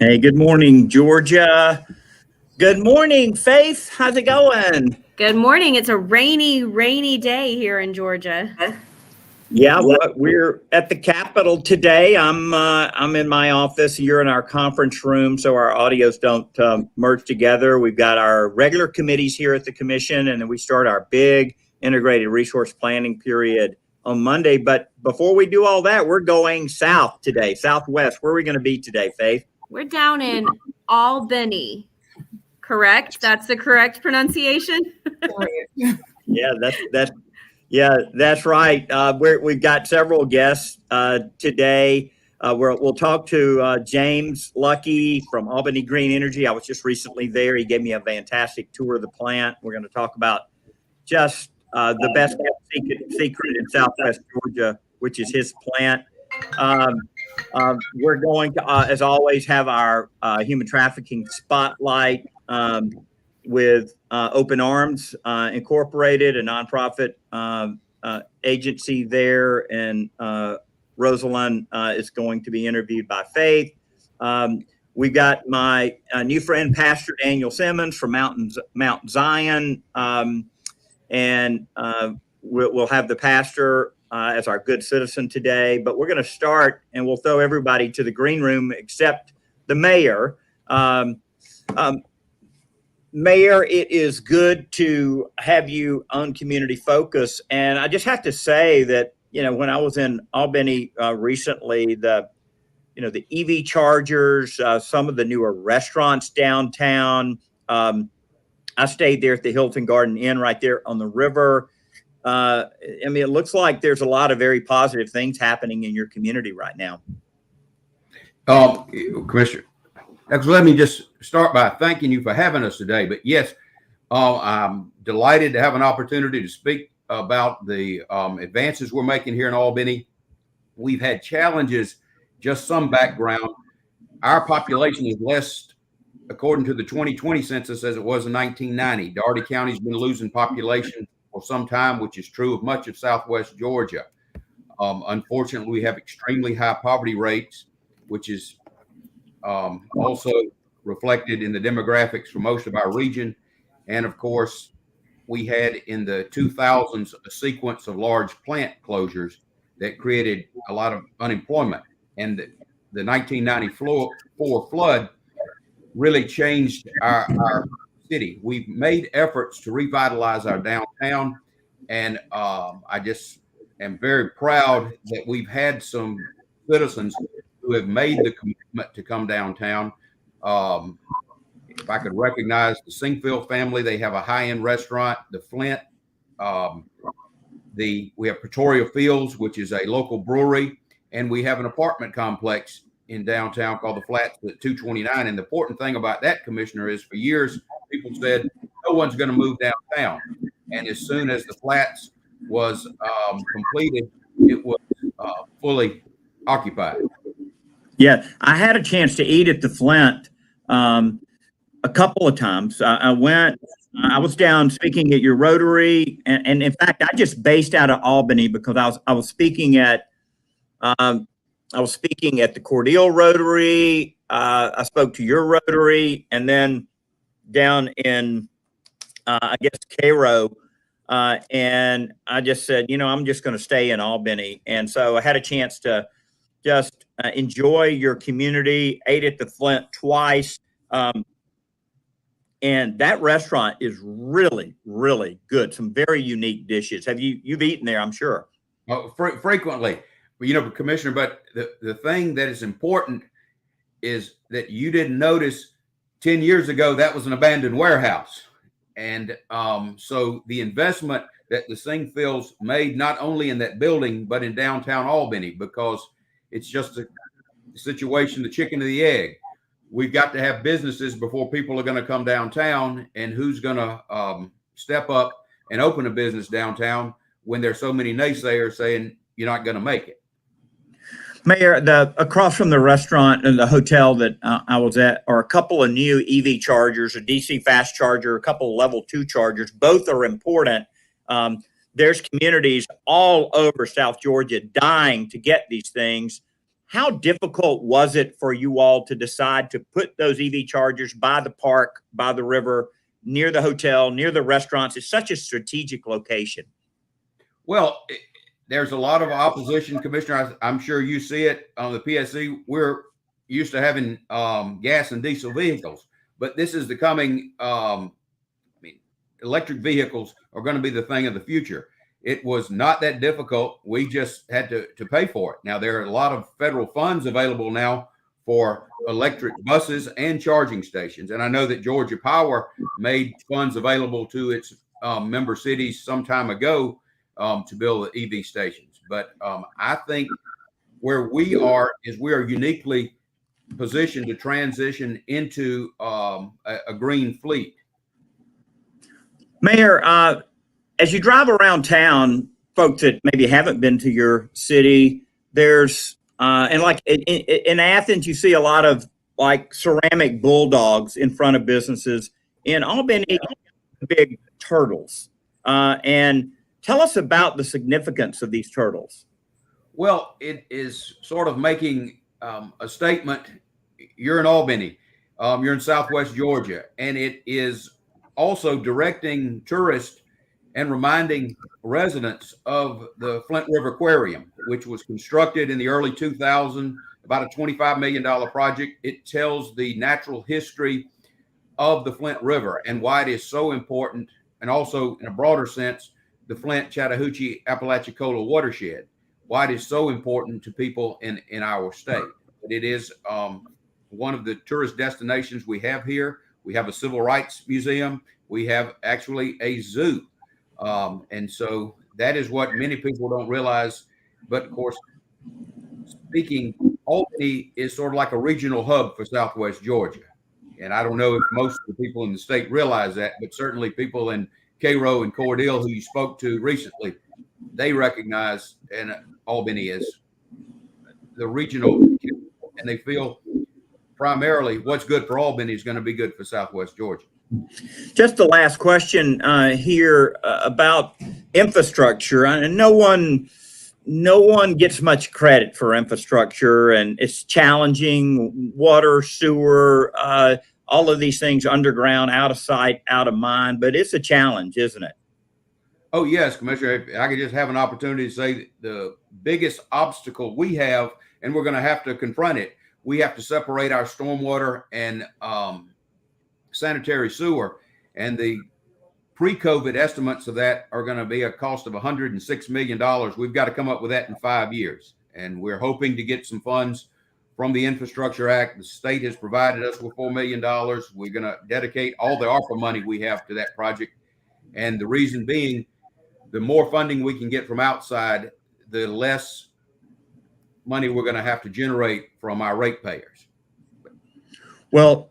Hey, good morning, Georgia. Good morning, Faith. How's it going? Good morning. It's a rainy day here in Georgia. Yeah, we're at the Capitol today. I'm in my office. You're in our conference room, so our audios don't merge together. We've got our regular committees here at the commission, and then we start our big integrated resource planning period on Monday. But before we do all that, we're going south today, southwest. Where are we going to be today, Faith? We're down in Albany, correct? That's the correct pronunciation? Yeah, that's right. We've got several guests today. We'll talk to James Lucky from Albany Green Energy. I was just recently there. He gave me a fantastic tour of the plant. We're going to talk about just the best kept secret in Southwest Georgia, which is his plant. We're going to, as always, have our human trafficking spotlight with Open Arms Incorporated, a nonprofit agency there, and Rosalind is going to be interviewed by Faith. We got my new friend, Pastor Daniel Simmons from Mount Zion, and we'll have the pastor as our good citizen today. But we're going to start, and we'll throw everybody to the green room except the mayor. Mayor, it is good to have you on Community Focus. And I just have to say that, when I was in Albany recently, the EV chargers, some of the newer restaurants downtown. I stayed there at the Hilton Garden Inn right there on the river. It looks like there's a lot of very positive things happening in your community right now. Commissioner, let me just start by thanking you for having us today. But yes, I'm delighted to have an opportunity to speak about the advances we're making here in Albany. We've had challenges, just some background. Our population is less, according to the 2020 census, as it was in 1990. Dougherty County's been losing population for some time, which is true of much of Southwest Georgia. Unfortunately, we have extremely high poverty rates, which is also reflected in the demographics for most of our region. And of course, we had in the 2000s a sequence of large plant closures that created a lot of unemployment. And the 1994 flood really changed our city. We've made efforts to revitalize our downtown. And I just am very proud that we've had some citizens who have made the commitment to come downtown. If I could recognize the Singfield family, they have a high-end restaurant, the Flint. We have Pretoria Fields, which is a local brewery, and we have an apartment complex in downtown called the Flats at 229. And the important thing about that, Commissioner, is for years people said no one's going to move downtown, and as soon as the Flats was completed, it was fully occupied. Yeah, I had a chance to eat at the Flint a couple of times. I was down speaking at your Rotary, and in fact, I just based out of Albany because I was speaking at the Cordele Rotary. I spoke to your Rotary, and then down in I guess Cairo, and I just said, I'm just going to stay in Albany, and so I had a chance to just enjoy your community. Ate at the Flint twice. And that restaurant is really, really good. Some very unique dishes. You've eaten there, I'm sure. Frequently, Commissioner, but the thing that is important is that you didn't notice 10 years ago, that was an abandoned warehouse. And so the investment that the Singfields made, not only in that building, but in downtown Albany, because it's just a situation, the chicken or the egg. We've got to have businesses before people are going to come downtown, and who's going to step up and open a business downtown when there's so many naysayers saying you're not going to make it. Mayor, across from the restaurant and the hotel that I was at are a couple of new EV chargers, a DC fast charger, a couple of level 2 chargers. Both are important. There's communities all over South Georgia dying to get these things. how difficult was it for you all to decide to put those EV chargers by the park, by the river, near the hotel, near the restaurants? It's such a strategic location. Well, there's a lot of opposition, Commissioner. I'm sure you see it on the PSC. We're used to having gas and diesel vehicles, but this is becoming, electric vehicles are going to be the thing of the future. It was not that difficult. We just had to pay for it. Now, there are a lot of federal funds available now for electric buses and charging stations. And I know that Georgia Power made funds available to its member cities some time ago to build the EV stations. But I think where we are is we are uniquely positioned to transition into a green fleet. Mayor, as you drive around town, folks that maybe haven't been to your city, there's and like in Athens, you see a lot of like ceramic bulldogs in front of businesses. In Albany, big turtles. And tell us about the significance of these turtles. Well, it is sort of making a statement. You're in Albany, you're in Southwest Georgia, and it is also directing tourists and reminding residents of the Flint River Aquarium, which was constructed in the early 2000s, about a $25 million project. It tells the natural history of the Flint River and why it is so important, and also in a broader sense, the Flint, Chattahoochee, Apalachicola watershed, why it is so important to people in our state. It is one of the tourist destinations we have here. We have a civil rights museum. We have actually a zoo. And so that is what many people don't realize. But of course, speaking, Albany is sort of like a regional hub for Southwest Georgia. And I don't know if most of the people in the state realize that, but certainly people in Cairo and Cordele who you spoke to recently, they recognize and Albany as the regional, and they feel primarily what's good for Albany is going to be good for Southwest Georgia. Just the last question here about infrastructure. And no one gets much credit for infrastructure, and it's challenging. Water, sewer, all of these things underground, out of sight, out of mind. But it's a challenge, isn't it? Oh, yes, Commissioner. If I could just have an opportunity to say the biggest obstacle we have, and we're going to have to confront it, we have to separate our stormwater and sanitary sewer. And the pre-COVID estimates of that are going to be a cost of $106 million. We've got to come up with that in 5 years. And we're hoping to get some funds from the Infrastructure Act. The state has provided us with $4 million. We're going to dedicate all the ARPA money we have to that project. And the reason being, the more funding we can get from outside, the less money we're going to have to generate from our ratepayers. Well,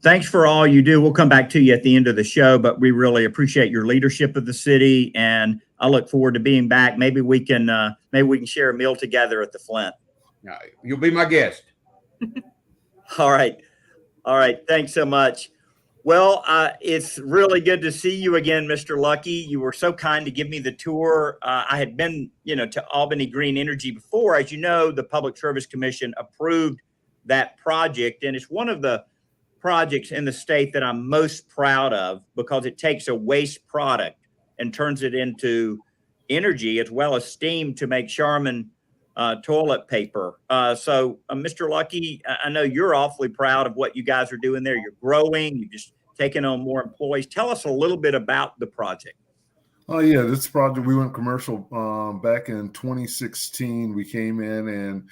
thanks for all you do. We'll come back to you at the end of the show, but we really appreciate your leadership of the city, and I look forward to being back. Maybe we can share a meal together at the Flint. You'll be my guest. All right. Thanks so much. Well, it's really good to see you again, Mr. Lucky. You were so kind to give me the tour. I had been, to Albany Green Energy before. As you know, the Public Service Commission approved that project, and it's one of the projects in the state that I'm most proud of because it takes a waste product and turns it into energy as well as steam to make Charmin toilet paper. So Mr. Lucky, I know you're awfully proud of what you guys are doing there. You're growing, you've just taken on more employees. Tell us a little bit about the project. Oh yeah, this project, we went commercial back in 2016. We came in and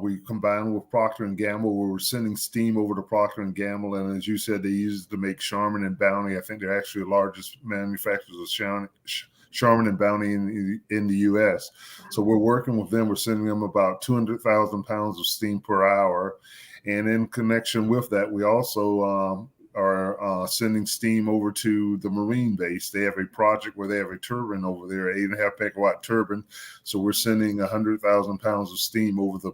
we combined with Procter & Gamble. We were sending steam over to Procter & Gamble, and as you said, they use it to make Charmin and Bounty. I think they're actually the largest manufacturers of Charmin and Bounty in the U.S. So we're working with them. We're sending them about 200,000 pounds of steam per hour. And in connection with that, we also are sending steam over to the Marine base. They have a project where they have a turbine over there, 8.5 megawatt turbine. So we're sending 100,000 pounds of steam over the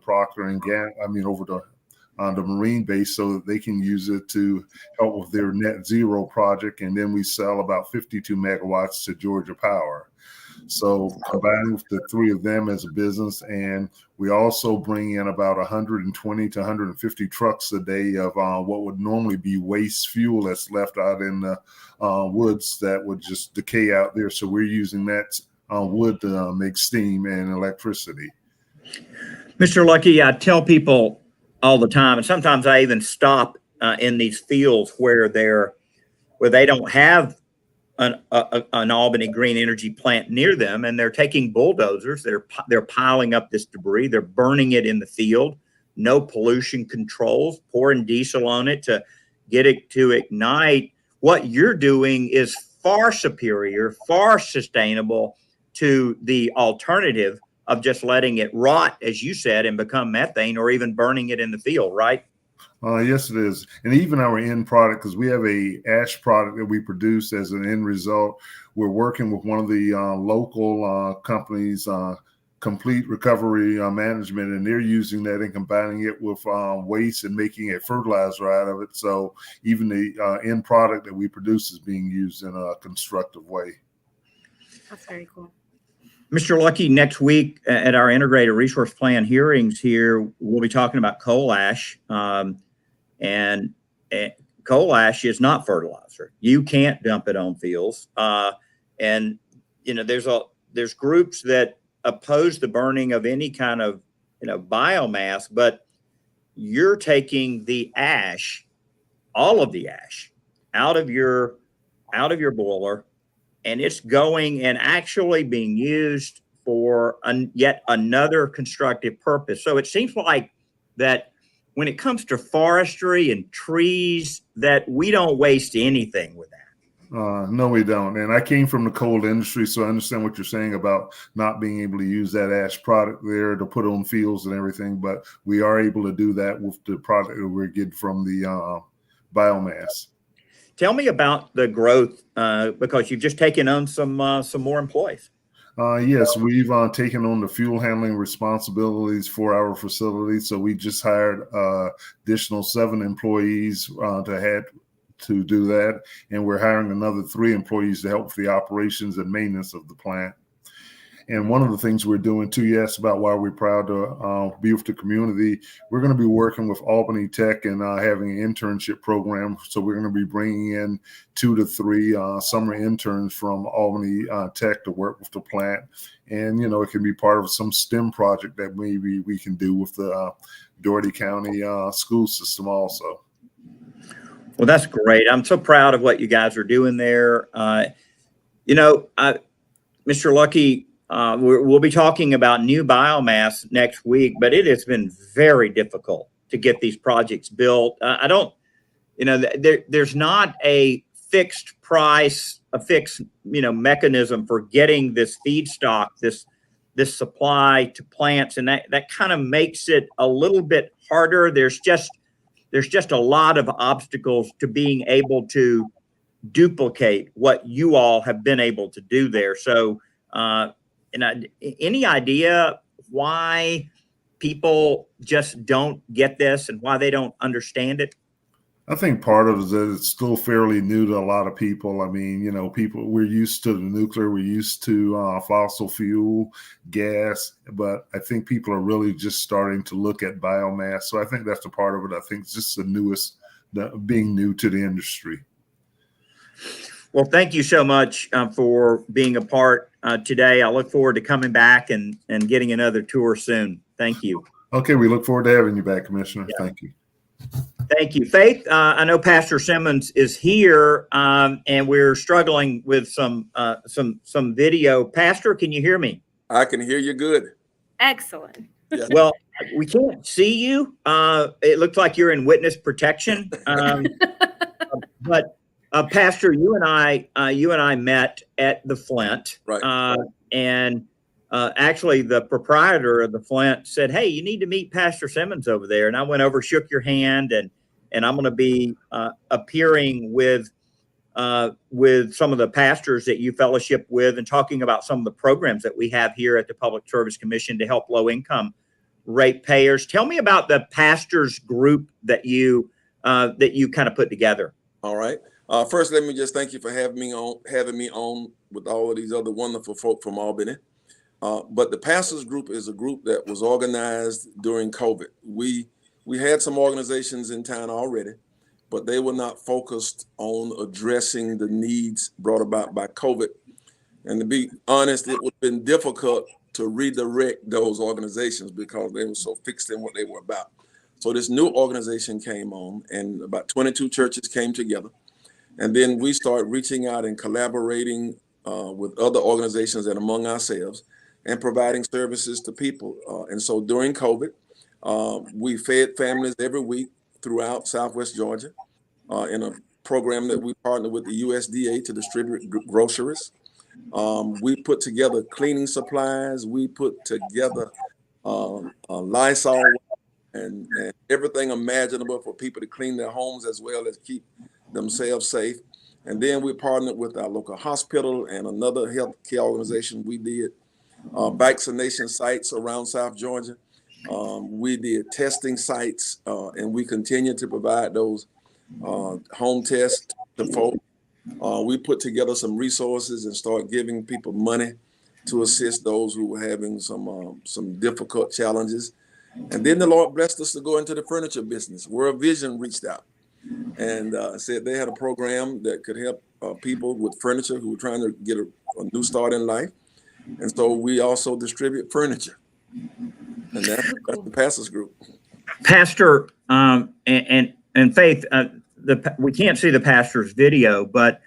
over the Marine base so that they can use it to help with their net zero project. And then we sell about 52 megawatts to Georgia Power. So combining with the three of them as a business, and we also bring in about 120 to 150 trucks a day of what would normally be waste fuel that's left out in the woods that would just decay out there. So we're using that wood to make steam and electricity. Mr. Lucky, I tell people all the time, and sometimes I even stop in these fields where they don't have an Albany green energy plant near them, and they're taking bulldozers. They're piling up this debris. They're burning it in the field. No pollution controls. Pouring diesel on it to get it to ignite. What you're doing is far superior, far sustainable to the alternative of just letting it rot, as you said, and become methane, or even burning it in the field, right? Yes, it is. And even our end product, because we have a ash product that we produce as an end result, we're working with one of the local companies, Complete Recovery Management, and they're using that and combining it with waste and making a fertilizer out of it. So even the end product that we produce is being used in a constructive way. That's very cool. Mr. Lucky, next week at our Integrated Resource Plan hearings here, we'll be talking about coal ash. And coal ash is not fertilizer. You can't dump it on fields. And there's groups that oppose the burning of any kind of biomass, but you're taking the ash, all of the ash, out of your boiler, and it's going and actually being used for yet another constructive purpose. So it seems like that when it comes to forestry and trees, that we don't waste anything with that. No, we don't. And I came from the coal industry, so I understand what you're saying about not being able to use that ash product there to put on fields and everything. But we are able to do that with the product that we're getting from the biomass. Tell me about the growth, because you've just taken on some more employees. Yes, we've taken on the fuel handling responsibilities for our facility. So we just hired additional 7 employees to do that. And we're hiring another 3 employees to help with the operations and maintenance of the plant. And one of the things we're doing too, you asked about why we're proud to be with the community. We're going to be working with Albany Tech and having an internship program. So we're going to be bringing in 2 to 3 summer interns from Albany Tech to work with the plant. And, it can be part of some STEM project that maybe we can do with the Dougherty County school system also. Well, that's great. I'm so proud of what you guys are doing there. Mr. Lucky, we'll be talking about new biomass next week, but it has been very difficult to get these projects built. There's not a fixed price, a fixed, mechanism for getting this feedstock, this supply to plants. And that kind of makes it a little bit harder. There's just a lot of obstacles to being able to duplicate what you all have been able to do there. So, any idea why people just don't get this and why they don't understand it? I think part of it is that it's still fairly new to a lot of people. I mean, we're used to the nuclear, we're used to fossil fuel, gas, but I think people are really just starting to look at biomass. So I think that's a part of it. I think it's just being new to the industry. Well, thank you so much for being a part today. I look forward to coming back and getting another tour soon. Thank you. Okay, we look forward to having you back, Commissioner. Yeah. Thank you. Thank you. Faith, I know Pastor Simmons is here, and we're struggling with some video. Pastor, can you hear me? I can hear you good. Excellent. Yeah. Well, we can't see you. It looks like you're in witness protection. But Pastor, you and I met at the Flint, right? And actually, the proprietor of the Flint said, "Hey, you need to meet Pastor Simmons over there." And I went over, shook your hand, and I'm going to be appearing with some of the pastors that you fellowship with, and talking about some of the programs that we have here at the Public Service Commission to help low-income ratepayers. Tell me about the pastors group that you kind of put together. All right. First, let me just thank you for having me on with all of these other wonderful folk from Albany. But the Pastors Group is a group that was organized during COVID. We had some organizations in town already, but they were not focused on addressing the needs brought about by COVID. And to be honest, it would have been difficult to redirect those organizations because they were so fixed in what they were about. So this new organization came on, and about 22 churches came together. And then we started reaching out and collaborating with other organizations and among ourselves and providing services to people. And so during COVID, we fed families every week throughout Southwest Georgia in a program that we partnered with the USDA to distribute groceries. We put together cleaning supplies. We put together Lysol and everything imaginable for people to clean their homes as well as keep themselves safe. And then we partnered with our local hospital and another healthcare organization. We did vaccination sites around South Georgia. We did testing sites, and we continue to provide those home tests to folks. We put together some resources and start giving people money to assist those who were having some difficult challenges. And then the Lord blessed us to go into the furniture business. World Vision reached out and said they had a program that could help people with furniture who were trying to get a new start in life. And so we also distribute furniture. And that's the Pastors Group. Pastor and Faith, we can't see the pastor's video, but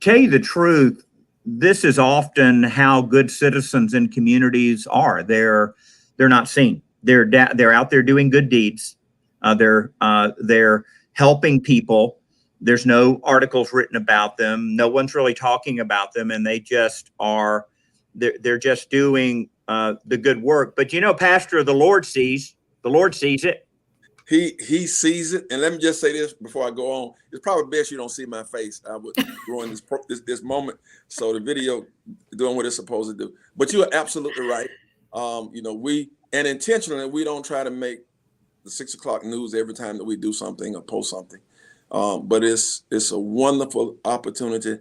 tell you the truth, this is often how good citizens in communities are. They're not seen. They're out there doing good deeds. They're helping people. There's no articles written about them. No one's really talking about them, and they just are. They're just doing the good work. But Pastor, the Lord sees it. He sees it. And let me just say this before I go on. It's probably best you don't see my face. I was growing this moment, so the video doing what it's supposed to do. But you are absolutely right. We intentionally we don't try to make the 6 o'clock news every time that we do something or post something. But it's a wonderful opportunity,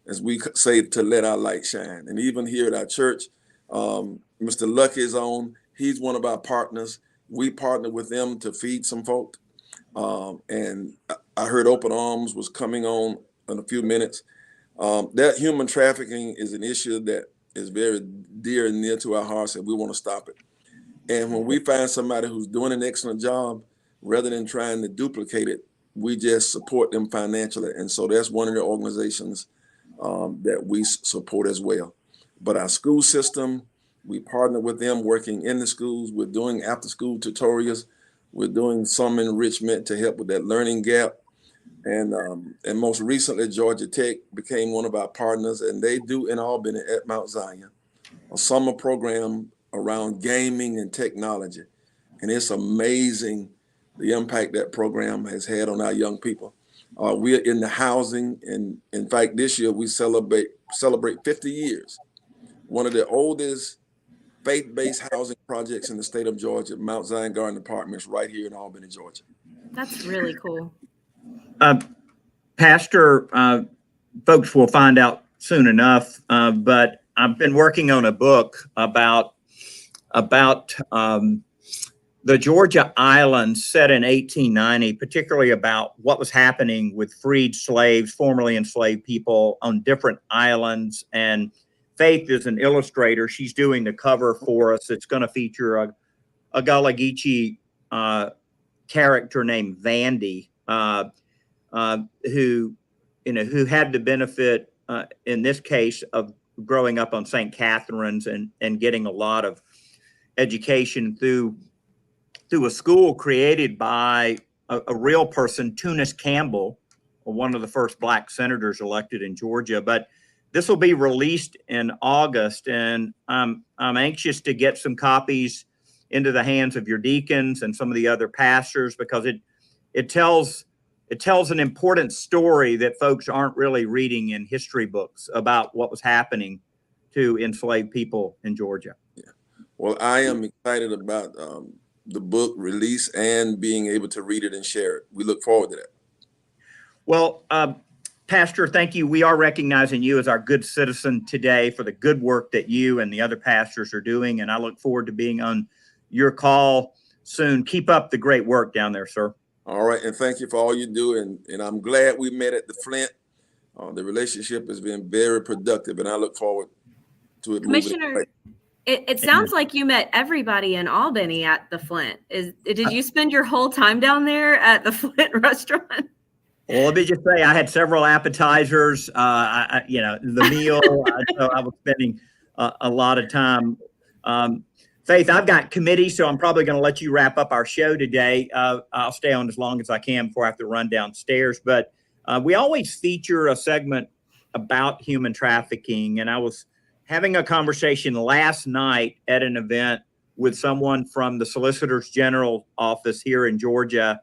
as we say, to let our light shine. And even here at our church, Mr. Lucky is on. He's one of our partners. We partnered with them to feed some folk. And I heard Open Arms was coming on in a few minutes. That human trafficking is an issue that is very dear and near to our hearts, and we want to stop it. And when we find somebody who's doing an excellent job, rather than trying to duplicate it, we just support them financially. And so that's one of the organizations that we support as well. But our school system, we partner with them working in the schools. We're doing after school tutorials. We're doing some enrichment to help with that learning gap. And most recently, Georgia Tech became one of our partners, and they do in Albany at Mount Zion a summer program around gaming and technology. And it's amazing the impact that program has had on our young people. We're in the housing, and in fact, this year we celebrate 50 years. One of the oldest faith-based housing projects in the state of Georgia, Mount Zion Garden Apartments, right here in Albany, Georgia. That's really cool. Pastor, folks will find out soon enough, but I've been working on a book about the Georgia islands set in 1890, particularly about what was happening with freed slaves, formerly enslaved people on different islands. And Faith is an illustrator. She's doing the cover for us. It's going to feature a Gullah Geechee character named Vandy, who had the benefit, in this case, of growing up on St. Catherine's and getting a lot of education through a school created by a real person, Tunis Campbell, one of the first Black senators elected in Georgia. But this will be released in August, and I'm anxious to get some copies into the hands of your deacons and some of the other pastors, because it tells an important story that folks aren't really reading in history books about what was happening to enslaved people in Georgia. Yeah. Well, I am excited about the book release and being able to read it and share it. We look forward to that. Well, Pastor, thank you. We are recognizing you as our good citizen today for the good work that you and the other pastors are doing. And I look forward to being on your call soon. Keep up the great work down there, sir. All right. And thank you for all you do. And I'm glad we met at the Flint. The relationship has been very productive, and I look forward to it. Commissioner, it sounds like you met everybody in Albany at the Flint. Did you spend your whole time down there at the Flint restaurant? Well, let me just say, I had several appetizers, the meal. So I was spending a lot of time. Faith, I've got committee, so I'm probably going to let you wrap up our show today. I'll stay on as long as I can before I have to run downstairs. But we always feature a segment about human trafficking. And I was having a conversation last night at an event with someone from the Solicitor General office here in Georgia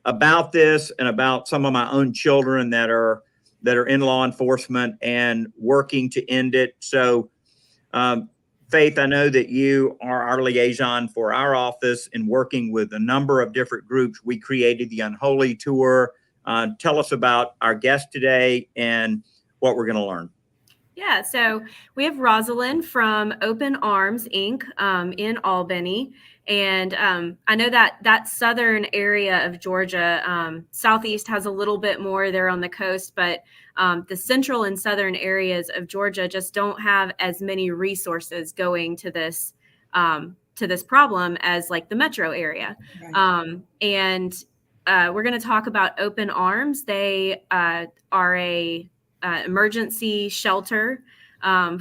about this and about some of my own children that are in law enforcement and working to end it. So, Faith, I know that you are our liaison for our office in working with a number of different groups. We created the Unholy Tour. Tell us about our guest today and what we're going to learn. Yeah, so we have Rosalind from Open Arms, Inc. In Albany. And I know that southern area of Georgia, Southeast has a little bit more there on the coast, but the central and southern areas of Georgia just don't have as many resources going to this problem as like the metro area. Right. We're going to talk about Open Arms. They are a emergency shelter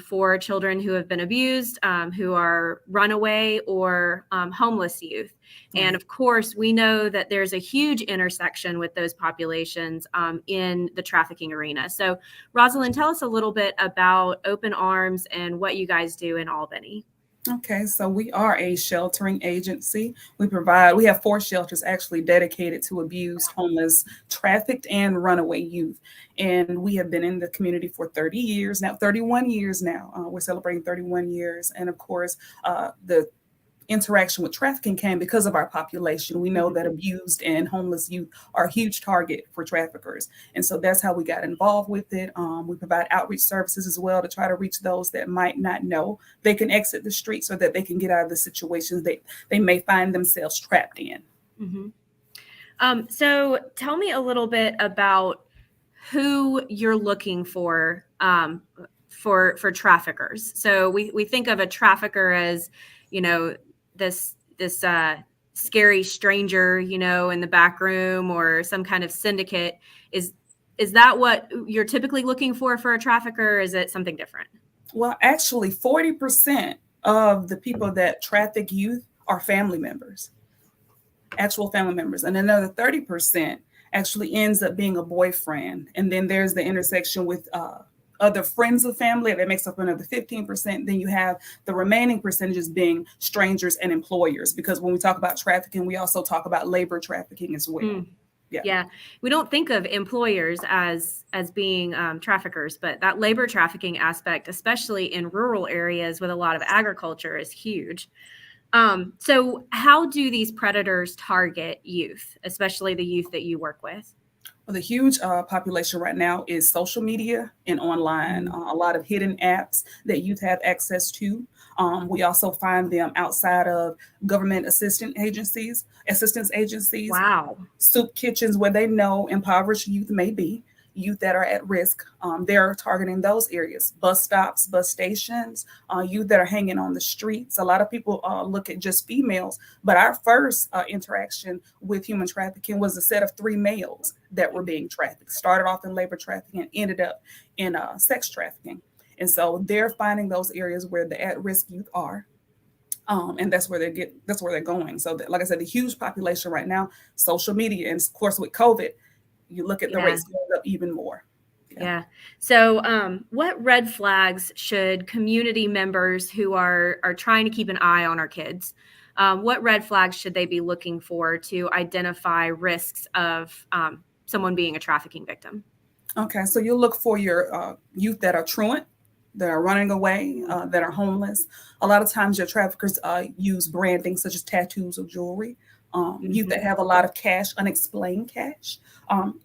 for children who have been abused, who are runaway or homeless youth. Mm-hmm. And of course, we know that there's a huge intersection with those populations in the trafficking arena. So Rosalind, tell us a little bit about Open Arms and what you guys do in Albany. Okay, so we are a sheltering agency. We have 4 shelters actually dedicated to abused, homeless, trafficked, and runaway youth. And we have been in the community for 31 years now. We're celebrating 31 years. And of course, the interaction with trafficking came because of our population. We know that abused and homeless youth are a huge target for traffickers. And so that's how we got involved with it. We provide outreach services as well to try to reach those that might not know they can exit the street so that they can get out of the situations they may find themselves trapped in. Mm-hmm. So tell me a little bit about who you're looking for traffickers. So we think of a trafficker as, this scary stranger, in the back room or some kind of syndicate. Is that what you're typically looking for a trafficker? Or is it something different? Well, actually, 40% of the people that traffic youth are family members, actual family members. And another 30% actually ends up being a boyfriend. And then there's the intersection with other friends of family that makes up another 15%. Then you have the remaining percentages being strangers and employers, because when we talk about trafficking, we also talk about labor trafficking as well. Yeah. We don't think of employers as being traffickers, but that labor trafficking aspect, especially in rural areas with a lot of agriculture, is huge. So how do these predators target youth, especially the youth that you work with? Well, the huge population right now is social media and online, a lot of hidden apps that youth have access to. We also find them outside of government assistance agencies, wow, soup kitchens where they know impoverished youth may be, youth that are at risk. They're targeting those areas, bus stops, bus stations, youth that are hanging on the streets. A lot of people look at just females, but our first interaction with human trafficking was a set of 3 males that were being trafficked. Started off in labor trafficking and ended up in sex trafficking. And so they're finding those areas where the at-risk youth are. And that's where they're going. So like I said, the huge population right now, social media, and of course with COVID, you look at the rates going up even more. Yeah. So what red flags should community members who are trying to keep an eye on our kids, what red flags should they be looking for to identify risks of someone being a trafficking victim? Okay. So you'll look for your youth that are truant, that are running away, that are homeless. A lot of times your traffickers use branding such as tattoos or jewelry. Youth that have a lot of cash, unexplained cash.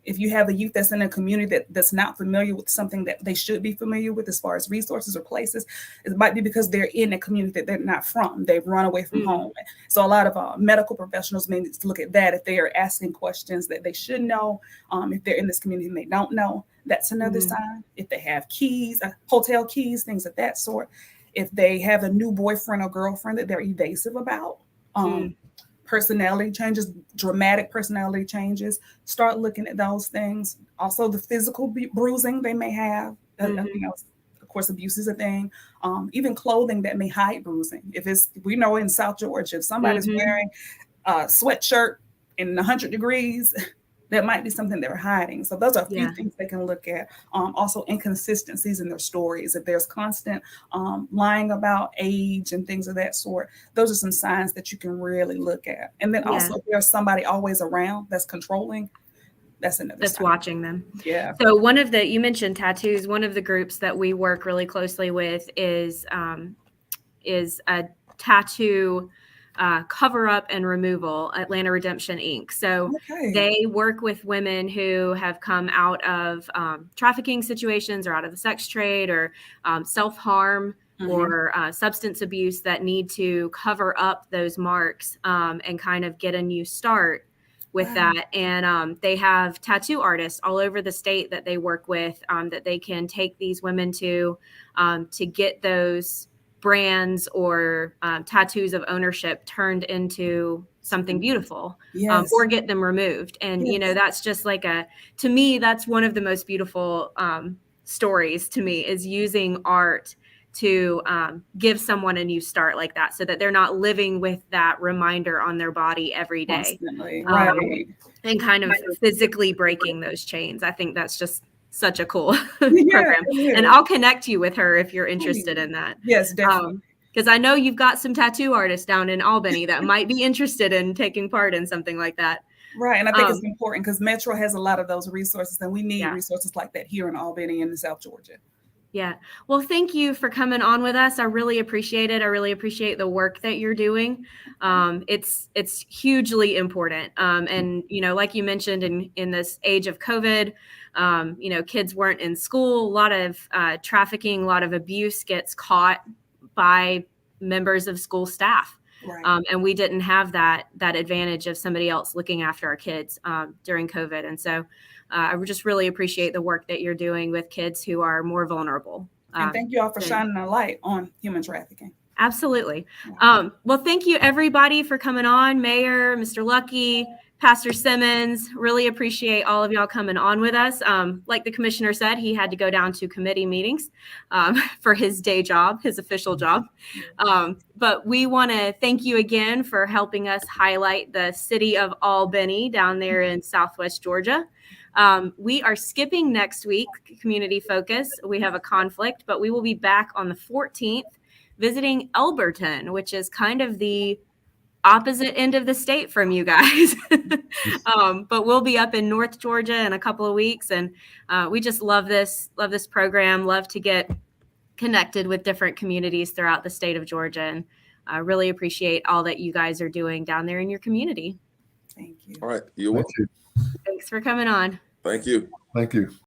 If you have a youth that's in a community that's not familiar with something that they should be familiar with as far as resources or places, it might be because they're in a community that they're not from. They've run away from home. So a lot of medical professionals may need to look at that if they are asking questions that they should know. If they're in this community and they don't know, that's another sign. If they have keys, hotel keys, things of that sort. If they have a new boyfriend or girlfriend that they're evasive about. Personality changes, dramatic personality changes. Start looking at those things. Also, the physical bruising they may have. Of course, abuse is a thing. Even clothing that may hide bruising. We know in South Georgia, if somebody's wearing a sweatshirt in 100 degrees, that might be something they're hiding. So those are a few things they can look at. Also, inconsistencies in their stories. If there's constant lying about age and things of that sort, those are some signs that you can really look at. And then also, if there's somebody always around that's controlling, that's another sign. Watching them. Yeah. So you mentioned tattoos. One of the groups that we work really closely with is a tattoo cover up and removal, Atlanta Redemption Inc. So they work with women who have come out of trafficking situations or out of the sex trade or self-harm or substance abuse that need to cover up those marks and kind of get a new start with that. And they have tattoo artists all over the state that they work with that they can take these women to get those brands or tattoos of ownership turned into something beautiful or get them removed. And, that's just to me, that's one of the most beautiful stories to me is using art to give someone a new start like that so that they're not living with that reminder on their body every day. And kind of physically breaking those chains. I think that's just such a cool program. And I'll connect you with her if you're interested in that. Yes, definitely. Because I know you've got some tattoo artists down in Albany that might be interested in taking part in something like that. Right. And I think it's important because Metro has a lot of those resources and we need resources like that here in Albany and in South Georgia. Yeah. Well, thank you for coming on with us. I really appreciate it. I really appreciate the work that you're doing. It's hugely important. And, like you mentioned in this age of COVID, kids weren't in school. A lot of trafficking, a lot of abuse gets caught by members of school staff. Right. And we didn't have that advantage of somebody else looking after our kids during COVID. And so I just really appreciate the work that you're doing with kids who are more vulnerable. And thank you all for shining a light on human trafficking. Absolutely. Well, thank you everybody for coming on. Mayor, Mr. Lucky, Pastor Simmons, really appreciate all of y'all coming on with us. Like the commissioner said, he had to go down to committee meetings for his day job, his official job. But we want to thank you again for helping us highlight the city of Albany down there in Southwest Georgia. We are skipping next week, Community Focus. We have a conflict, but we will be back on the 14th visiting Elberton, which is kind of the opposite end of the state from you guys. But we'll be up in North Georgia in a couple of weeks. And we just love this program, love to get connected with different communities throughout the state of Georgia. And I really appreciate all that you guys are doing down there in your community. Thank you. All right. You're welcome. Thanks for coming on. Thank you. Thank you.